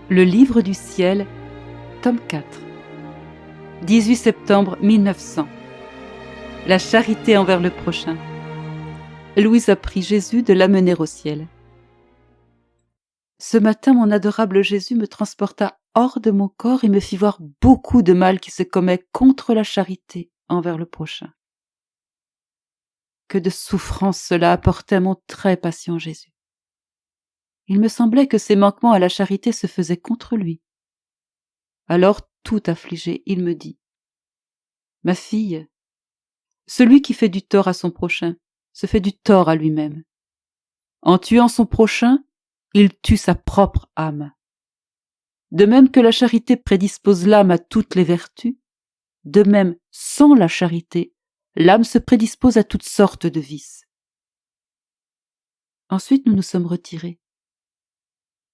Le livre du ciel, tome 4. 18 septembre 1900. La charité envers le prochain. Louise a prié Jésus de l'amener au ciel. Ce matin, mon adorable Jésus me transporta hors de mon corps et me fit voir beaucoup de mal qui se commet contre la charité envers le prochain. Que de souffrances cela apportait à mon très patient Jésus. Il me semblait que ses manquements à la charité se faisaient contre lui. Alors, tout affligé, il me dit : « Ma fille, celui qui fait du tort à son prochain se fait du tort à lui-même. En tuant son prochain, il tue sa propre âme. De même que la charité prédispose l'âme à toutes les vertus, de même, sans la charité, l'âme se prédispose à toutes sortes de vices. » Ensuite, nous nous sommes retirés.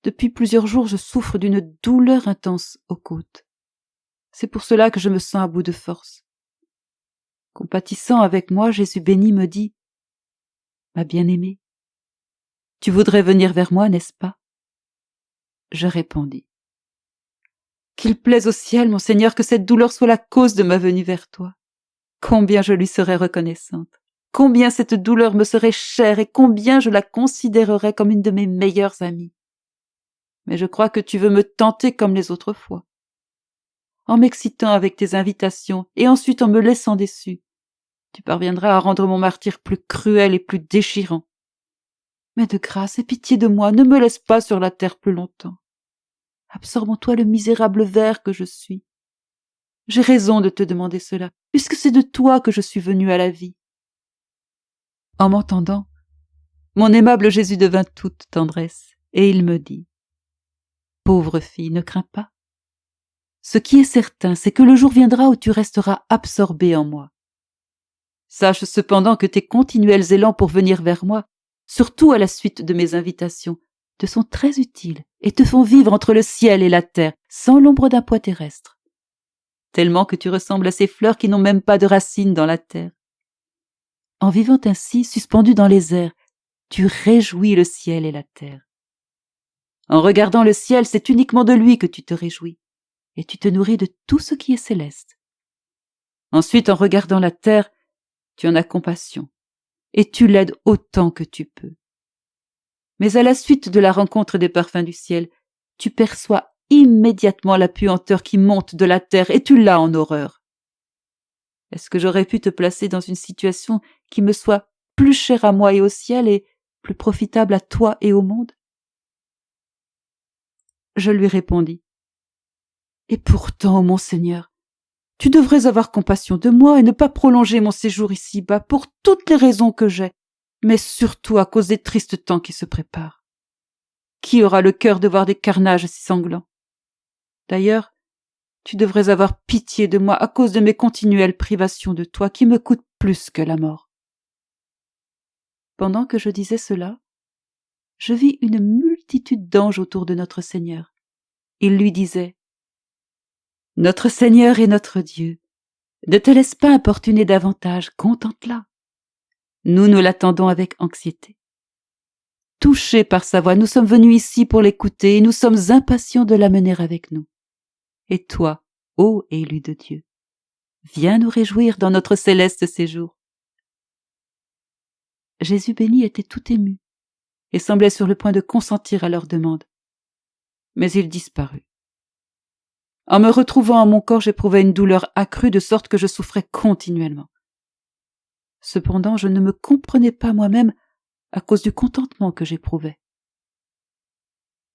Depuis plusieurs jours, je souffre d'une douleur intense aux côtes. C'est pour cela que je me sens à bout de force. Compatissant avec moi, Jésus béni me dit : « Ma bien-aimée, tu voudrais venir vers moi, n'est-ce pas ? » Je répondis : « Qu'il plaise au ciel, mon Seigneur, que cette douleur soit la cause de ma venue vers toi. Combien je lui serais reconnaissante, combien cette douleur me serait chère et combien je la considérerais comme une de mes meilleures amies. Mais je crois que tu veux me tenter comme les autres fois. En m'excitant avec tes invitations et ensuite en me laissant déçue, tu parviendras à rendre mon martyre plus cruel et plus déchirant. Mais de grâce et pitié de moi, ne me laisse pas sur la terre plus longtemps. Absorbe en toi le misérable ver que je suis. J'ai raison de te demander cela, puisque c'est de toi que je suis venue à la vie. » En m'entendant, mon aimable Jésus devint toute tendresse, et il me dit : « Pauvre fille, ne crains pas. Ce qui est certain, c'est que le jour viendra où tu resteras absorbée en moi. Sache cependant que tes continuels élans pour venir vers moi, surtout à la suite de mes invitations, te sont très utiles et te font vivre entre le ciel et la terre, sans l'ombre d'un poids terrestre. Tellement que tu ressembles à ces fleurs qui n'ont même pas de racines dans la terre. En vivant ainsi, suspendu dans les airs, tu réjouis le ciel et la terre. En regardant le ciel, c'est uniquement de lui que tu te réjouis, et tu te nourris de tout ce qui est céleste. Ensuite, en regardant la terre, tu en as compassion, et tu l'aides autant que tu peux. Mais à la suite de la rencontre des parfums du ciel, tu perçois immédiatement la puanteur qui monte de la terre, et tu l'as en horreur. Est-ce que j'aurais pu te placer dans une situation qui me soit plus chère à moi et au ciel, et plus profitable à toi et au monde ? Je lui répondis : « Et pourtant, mon Seigneur, tu devrais avoir compassion de moi et ne pas prolonger mon séjour ici-bas pour toutes les raisons que j'ai, mais surtout à cause des tristes temps qui se préparent. Qui aura le cœur de voir des carnages si sanglants ? D'ailleurs, tu devrais avoir pitié de moi à cause de mes continuelles privations de toi qui me coûtent plus que la mort. » Pendant que je disais cela, je vis une multitude d'anges autour de notre Seigneur. Ils lui disaient : « Notre Seigneur et notre Dieu, ne te laisse pas importuner davantage, contente-la. Nous l'attendons avec anxiété. Touchés par sa voix, nous sommes venus ici pour l'écouter et nous sommes impatients de l'amener avec nous. Et toi, ô élu de Dieu, viens nous réjouir dans notre céleste séjour. » Jésus béni était tout ému et semblait sur le point de consentir à leur demande. Mais il disparut. En me retrouvant en mon corps, j'éprouvais une douleur accrue de sorte que je souffrais continuellement. Cependant, je ne me comprenais pas moi-même à cause du contentement que j'éprouvais.